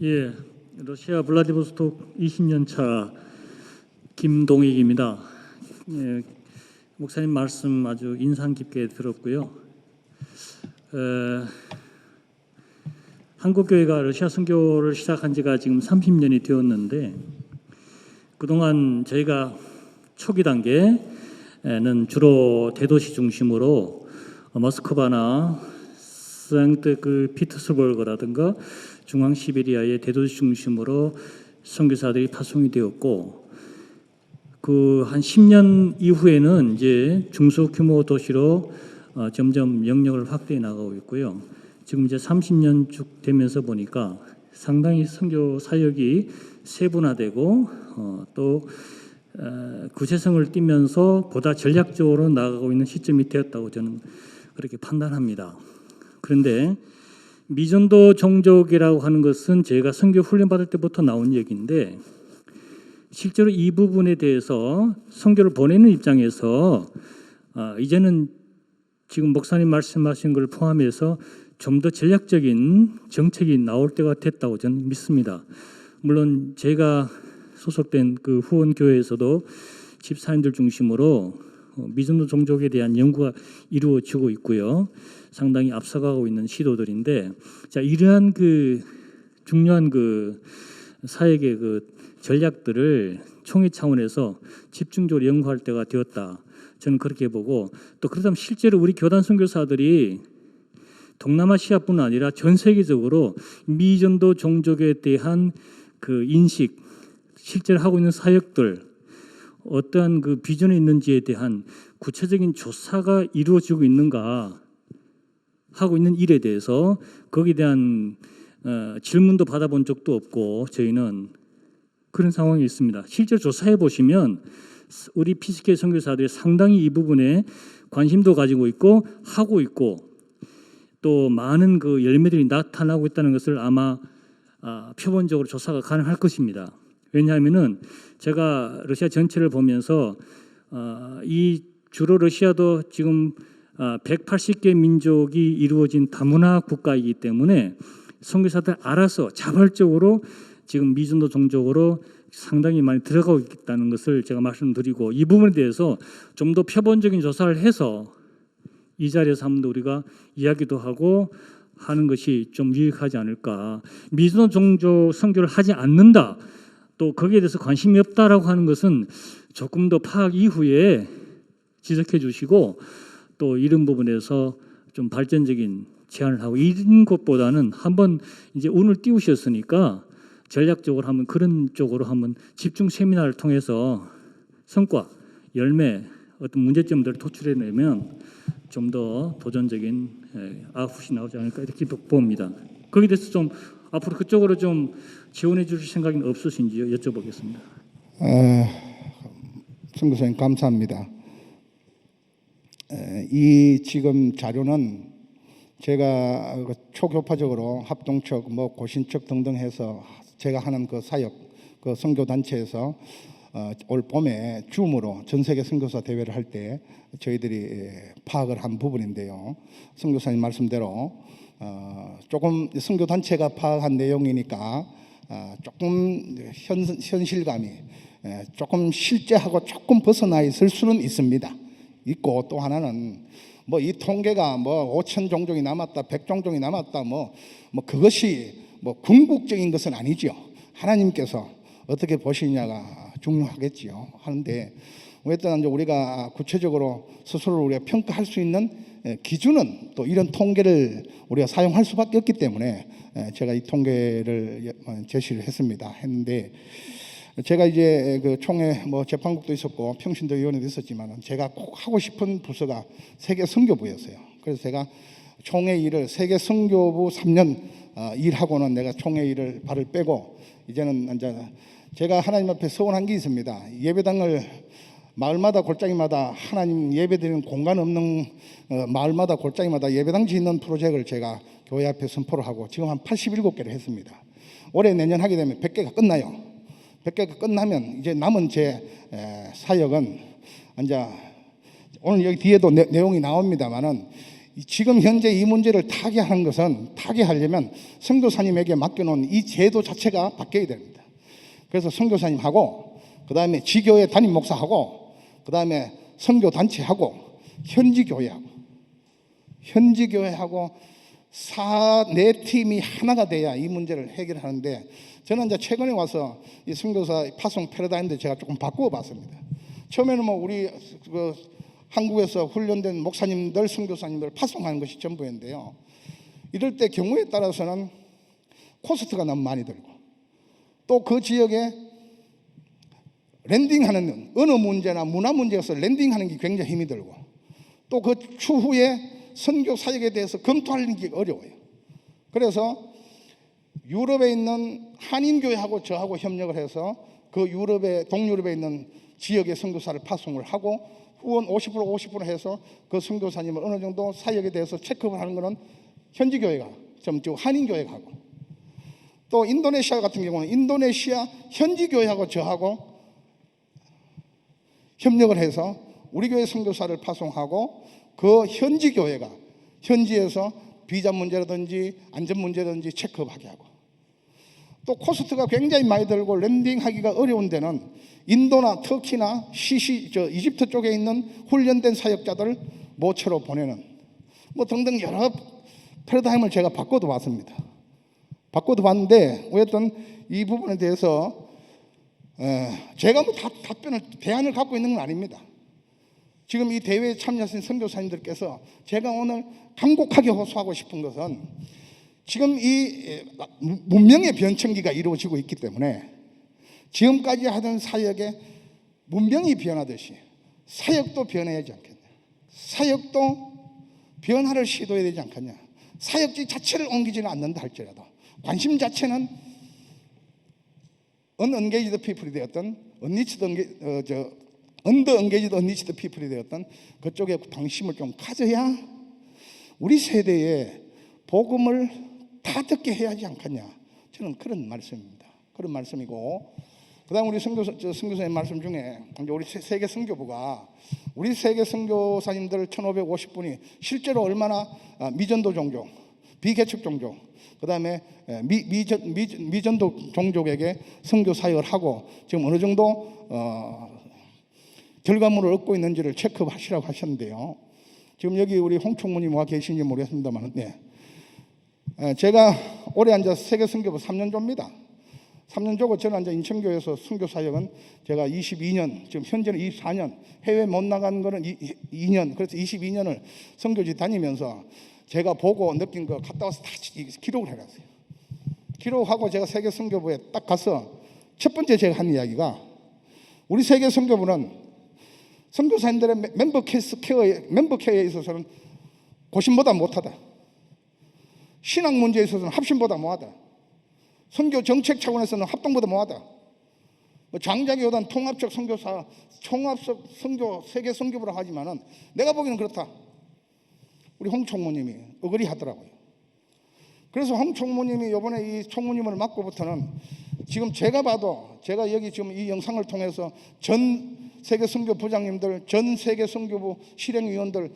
예, 러시아 블라디보스토크 20년 차 김동익입니다. 예, 목사님 말씀 아주 인상 깊게 들었고요. 한국교회가 러시아 선교를 시작한 지가 지금 30년이 되었는데 그동안 저희가 초기 단계는 주로 대도시 중심으로 모스크바나 상트피터스버그라든가 중앙 시베리아의 대도시 중심으로 선교사들이 파송이 되었고 그 한 10년 이후에는 이제 중소규모 도시로 점점 영역을 확대해 나가고 있고요. 지금 이제 30년 쭉 되면서 보니까 상당히 선교 사역이 세분화되고 또 구체성을 띠면서 보다 전략적으로 나아가고 있는 시점이 되었다고 저는 그렇게 판단합니다. 그런데 미전도 종족이라고 하는 것은 제가 선교 훈련 받을 때부터 나온 얘기인데 실제로 이 부분에 대해서 선교를 보내는 입장에서 이제는 지금 목사님 말씀하신 걸 포함해서 좀 더 전략적인 정책이 나올 때가 됐다고 저는 믿습니다. 물론 제가 소속된 그 후원교회에서도 집사님들 중심으로 미전도 종족에 대한 연구가 이루어지고 있고요. 상당히 앞서가고 있는 시도들인데, 자 이러한 그 중요한 그 사역의 그 전략들을 총회 차원에서 집중적으로 연구할 때가 되었다. 저는 그렇게 보고 또 그렇다면 실제로 우리 교단 선교사들이 동남아시아뿐 아니라 전 세계적으로 미전도 종족에 대한 그 인식, 실제로 하고 있는 사역들, 어떠한 그 비전이 있는지에 대한 구체적인 조사가 이루어지고 있는가 하고 있는 일에 대해서 거기에 대한 질문도 받아본 적도 없고 저희는 그런 상황이 있습니다. 실제 조사해 보시면 우리 피스케 선교사들이 상당히 이 부분에 관심도 가지고 있고 하고 있고 또 많은 그 열매들이 나타나고 있다는 것을 아마 표본적으로 조사가 가능할 것입니다. 왜냐하면은 제가 러시아 전체를 보면서 이 주로 러시아도 지금 180개 민족이 이루어진 다문화 국가이기 때문에 선교사들 알아서 자발적으로 지금 미전도 종족으로 상당히 많이 들어가고 있다는 것을 제가 말씀드리고 이 부분에 대해서 좀 더 표본적인 조사를 해서 이 자리에서 한번 더 우리가 이야기도 하고 하는 것이 좀 유익하지 않을까. 미전도 종족 선교를 하지 않는다. 또 거기에 대해서 관심이 없다라고 하는 것은 조금 더 파악 이후에 지적해 주시고 또 이런 부분에서 좀 발전적인 제안을 하고 이런 것보다는 한번 이제 운을 띄우셨으니까 전략적으로 한번 그런 쪽으로 한번 집중 세미나를 통해서 성과, 열매, 어떤 문제점들을 도출해내면 좀 더 도전적인 아웃풋이 나오지 않을까 이렇게 봅니다. 거기에 대해서 좀 앞으로 그쪽으로 좀 지원해 주실 생각은 없으신지요? 여쭤보겠습니다. 선교사님 감사합니다. 이 지금 자료는 제가 초교파적으로 합동척, 뭐 고신척 등등 해서 제가 하는 그 사역, 그 선교 단체에서 올 봄에 줌으로 전 세계 선교사 대회를 할 때 저희들이 파악을 한 부분인데요. 선교사님 말씀대로 조금 선교 단체가 파악한 내용이니까 조금 현실감이 조금 실제하고 조금 벗어나 있을 수는 있습니다. 있고 또 하나는 뭐 이 통계가 뭐 5천 종족이 남았다, 100 종족이 남았다, 뭐 그것이 뭐 궁극적인 것은 아니죠. 하나님께서 어떻게 보시냐가 중요하겠지요. 하는데 일단 우리가 구체적으로 스스로 우리가 평가할 수 있는 기준은 또 이런 통계를 우리가 사용할 수밖에 없기 때문에 제가 이 통계를 제시를 했는데 제가 이제 그 총회 뭐 재판국도 있었고 평신도 위원회도 있었지만 제가 꼭 하고 싶은 부서가 세계 선교부였어요. 그래서 제가 총회 일을 세계 선교부 3년 일하고는 내가 총회 일을 발을 빼고 이제는 이제 제가 하나님 앞에 서원한 게 있습니다. 예배당을 마을마다 골짜기마다 하나님 예배드리는 공간 없는 마을마다 골짜기마다 예배당 짓는 프로젝트를 제가 교회 앞에 선포를 하고 지금 한 87개를 했습니다. 올해 내년 하게 되면 100개가 끝나요. 100개가 끝나면 이제 남은 제 사역은 이제 오늘 여기 뒤에도 내용이 나옵니다만은 지금 현재 이 문제를 타개하는 것은 타개하려면 선교사님에게 맡겨놓은 이 제도 자체가 바뀌어야 됩니다. 그래서 선교사님하고 그다음에 지교회 담임 목사하고 그다음에 선교단체하고 현지교회하고 네 팀이 하나가 돼야 이 문제를 해결하는데, 저는 이제 최근에 와서 이 선교사 파송 패러다임도 제가 조금 바꾸어 봤습니다. 처음에는 뭐 우리 한국에서 훈련된 목사님들, 선교사님들 파송하는 것이 전부였는데요. 이럴 때 경우에 따라서는 코스트가 너무 많이 들고, 또 그 지역에 랜딩하는 언어 문제나 문화 문제에서 랜딩하는 게 굉장히 힘이 들고, 또 그 추후에 선교 사역에 대해서 검토하는 게 어려워요. 그래서 유럽에 있는 한인교회하고 저하고 협력을 해서 그 동유럽에 있는 지역의 선교사를 파송을 하고, 후원 50% 해서 그 선교사님을 어느 정도 사역에 대해서 체크업을 하는 것은 현지교회가, 즉 한인교회가 하고, 또 인도네시아 같은 경우는 인도네시아 현지교회하고 저하고 협력을 해서 우리 교회 선교사를 파송하고, 그 현지교회가 현지에서 비자 문제라든지 안전 문제라든지 체크업하게 하고, 또 코스트가 굉장히 많이 들고 랜딩하기가 어려운 데는 인도나 터키나 이집트 쪽에 있는 훈련된 사역자들 모처로 보내는 뭐 등등 여러 패러다임을 제가 바꿔도 봤습니다. 바꿔도 봤는데 어쨌든 이 부분에 대해서 제가 뭐 대안을 갖고 있는 건 아닙니다. 지금 이 대회에 참여하신 선교사님들께서 제가 오늘 간곡하게 호소하고 싶은 것은, 지금 이 문명의 변천기가 이루어지고 있기 때문에 지금까지 하던 사역에 문명이 변하듯이 사역도 변해야 하지 않겠냐. 사역도 변화를 시도해야 되지 않겠냐. 사역지 자체를 옮기지는 않는다 할지라도 관심 자체는 언언게이지드 피플이 되었던 언더 언게이지드 언니치드 피플이 되었던 그쪽에 관심을 좀 가져야 우리 세대에 복음을 다 듣게 해야 하지 않겠냐. 저는 그런 말씀입니다. 그런 말씀이고, 그다음 우리 선교사님 말씀 중에 우리 세계 선교부가 우리 세계 선교사님들 1,550분이 실제로 얼마나 미전도 종족, 비개척 종족, 그다음에 미전도 종족에게 선교 사역을 하고 지금 어느 정도 결과물을 얻고 있는지를 체크하시라고 하셨는데요. 지금 여기 우리 홍총무님 와 계신지 모르겠습니다만, 제가 올해 앉아 세계 선교부 3년조입니다. 3년조고 저는 앉아 인천교회에서 선교 사역은 제가 22년, 지금 현재는 24년, 해외 못 나간 거는 2년, 그래서 22년을 선교지 다니면서 제가 보고 느낀 거 갔다 와서 다 기록을 해놨어요. 기록하고 제가 세계 선교부에 딱 가서 첫 번째 제가 한 이야기가, 우리 세계 선교부는 선교사님들의 멤버 케어에 있어서는 고심보다 못하다. 신앙 문제에 있어서는 합심보다 못하다. 선교 정책 차원에서는 합동보다 못하다. 장작의 요단 통합적 선교사, 통합적 선교, 세계 선교부라 하지만은 내가 보기에는 그렇다. 우리 홍 총무님이 어그리 하더라고요. 그래서 홍 총무님이 이번에 이 총무님을 맡고부터는 지금 제가 봐도, 제가 여기 지금 이 영상을 통해서 전 세계 선교 부장님들, 전 세계 선교부 실행위원들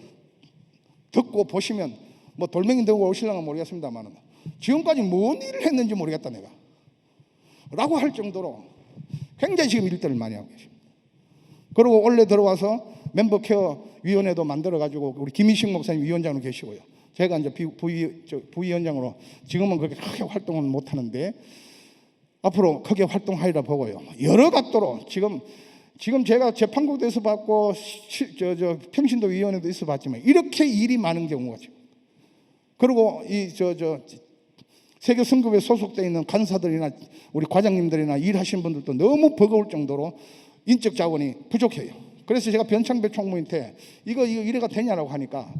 듣고 보시면 뭐 돌멩이 들고 오실랑은 모르겠습니다만 지금까지 뭔 일을 했는지 모르겠다 내가 라고 할 정도로 굉장히 지금 일들을 많이 하고 계십니다. 그리고 원래 들어와서 멤버 케어 위원회도 만들어 가지고 우리 김희식 목사님 위원장으로 계시고요. 제가 이제 부위원장으로 지금은 그렇게 크게 활동은 못 하는데 앞으로 크게 활동하리라 보고요. 여러 각도로 지금 제가 재판국에서 받고 평신도 위원회도 있어 봤지만 이렇게 일이 많은 경우가 지금, 그리고 이 세계 선교부에 소속되어 있는 간사들이나 우리 과장님들이나 일하시는 분들도 너무 버거울 정도로 인적 자원이 부족해요. 그래서 제가 변창배 총무한테 이거 이래가 되냐라고 하니까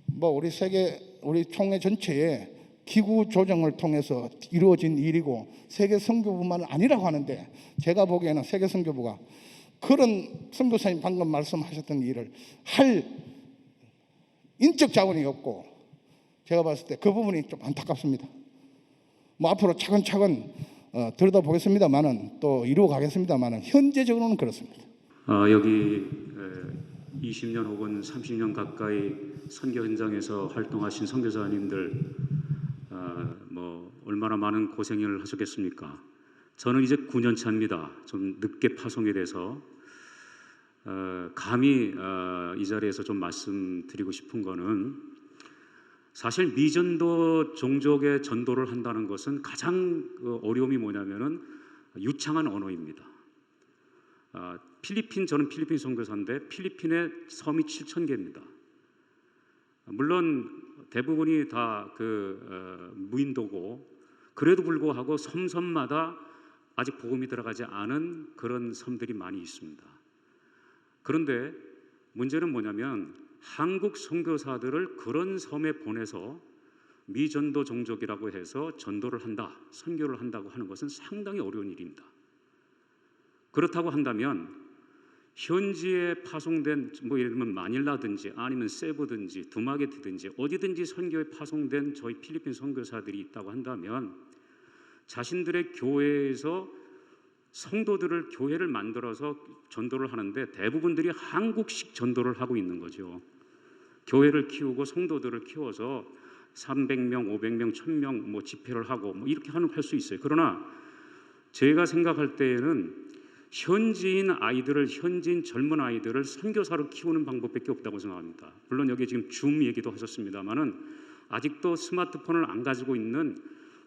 뭐 우리 총회 전체에 기구 조정을 통해서 이루어진 일이고 세계 선교부만 아니라고 하는데, 제가 보기에는 세계 선교부가 그런 선교사님 방금 말씀하셨던 일을 할 인적 자원이 없고, 제가 봤을 때 그 부분이 좀 안타깝습니다. 뭐 앞으로 차근차근 들여다보겠습니다만은 또 이루어 가겠습니다만은 현재적으로는 그렇습니다. 여기 20년 혹은 30년 가까이 선교 현장에서 활동하신 선교사님들 얼마나 많은 고생을 하셨겠습니까? 저는 이제 9년 차입니다. 좀 늦게 파송이 돼서 감히 이 자리에서 좀 말씀드리고 싶은 거는, 사실 미전도 종족의 전도를 한다는 것은 가장 어려움이 뭐냐면은 유창한 언어입니다. 저는 필리핀 선교사인데 필리핀의 섬이 7,000개입니다. 물론 대부분이 다 무인도고, 그래도 불구하고 섬마다 아직 복음이 들어가지 않은 그런 섬들이 많이 있습니다. 그런데 문제는 뭐냐면 한국 선교사들을 그런 섬에 보내서 미전도 종족이라고 해서 전도를 한다, 선교를 한다고 하는 것은 상당히 어려운 일입니다. 그렇다고 한다면 현지에 파송된 예를 들면 마닐라든지 아니면 세부든지 두마게티든지 어디든지 선교에 파송된 저희 필리핀 선교사들이 있다고 한다면 자신들의 교회에서 성도들을 교회를 만들어서 전도를 하는데 대부분들이 한국식 전도를 하고 있는 거죠. 교회를 키우고 성도들을 키워서 300명, 500명, 1000명 집회를 하고 이렇게 할 수 있어요. 그러나 제가 생각할 때에는 현지인 젊은 아이들을 선교사로 키우는 방법밖에 없다고 생각합니다. 물론 여기 지금 줌 얘기도 하셨습니다만은 아직도 스마트폰을 안 가지고 있는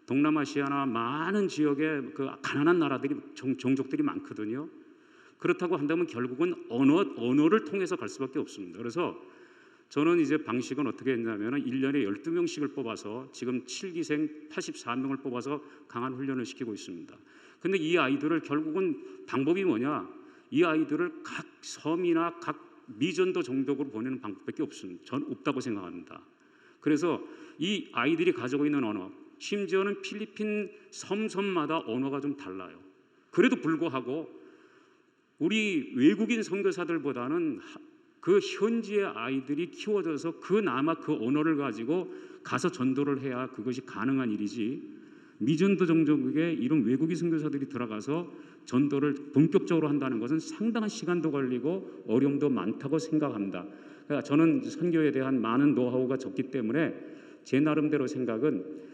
동남아시아나 많은 지역의 가난한 나라들이 종족들이 많거든요. 그렇다고 한다면 결국은 언어를 통해서 갈 수밖에 없습니다. 그래서 저는 이제 방식은 어떻게 했냐면 1년에 12명씩을 뽑아서 지금 7기생 84명을 뽑아서 강한 훈련을 시키고 있습니다. 근데 이 아이들을 결국은 방법이 뭐냐? 이 아이들을 각 섬이나 각 미전도 종족으로 보내는 방법밖에 없습니다. 전 없다고 생각합니다. 그래서 이 아이들이 가지고 있는 언어, 심지어는 필리핀 섬마다 언어가 좀 달라요. 그래도 불구하고 우리 외국인 선교사들보다는 그 현지의 아이들이 키워져서 그나마 그 언어를 가지고 가서 전도를 해야 그것이 가능한 일이지, 미전도 종족에 이런 외국인 선교사들이 들어가서 전도를 본격적으로 한다는 것은 상당한 시간도 걸리고 어려움도 많다고 생각합니다. 그러니까 저는 선교에 대한 많은 노하우가 적기 때문에 제 나름대로 생각은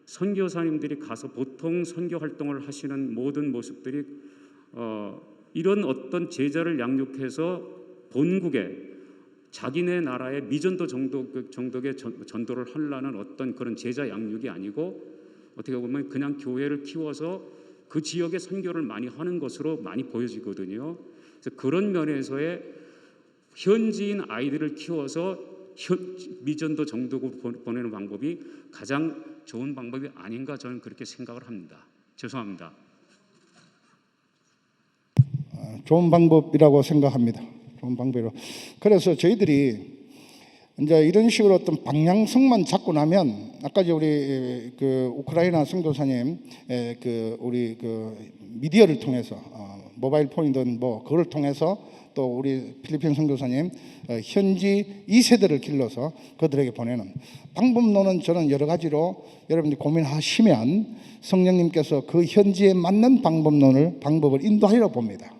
선교사님들이 가서 보통 선교 활동을 하시는 모든 모습들이 이런 어떤 제자를 양육해서 본국에 자기네 나라의 미전도 정도의 전도를 하려는 어떤 그런 제자 양육이 아니고 어떻게 보면 그냥 교회를 키워서 그 지역의 선교를 많이 하는 것으로 많이 보여지거든요. 그래서 그런 면에서의 현지인 아이들을 키워서 미전도 정도로 보내는 방법이 가장 좋은 방법이 아닌가, 저는 그렇게 생각을 합니다. 죄송합니다. 좋은 방법이라고 생각합니다. 좋은 방법이로. 그래서 저희들이 이제 이런 식으로 어떤 방향성만 잡고 나면, 아까 우리 우크라이나 선교사님 우리 미디어를 통해서 모바일 폰이든 그걸 통해서 또 우리 필리핀 선교사님 현지 2세대를 길러서 그들에게 보내는 방법론은 저는 여러 가지로 여러분들이 고민하시면 성령님께서 그 현지에 맞는 방법을 인도하리라고 봅니다.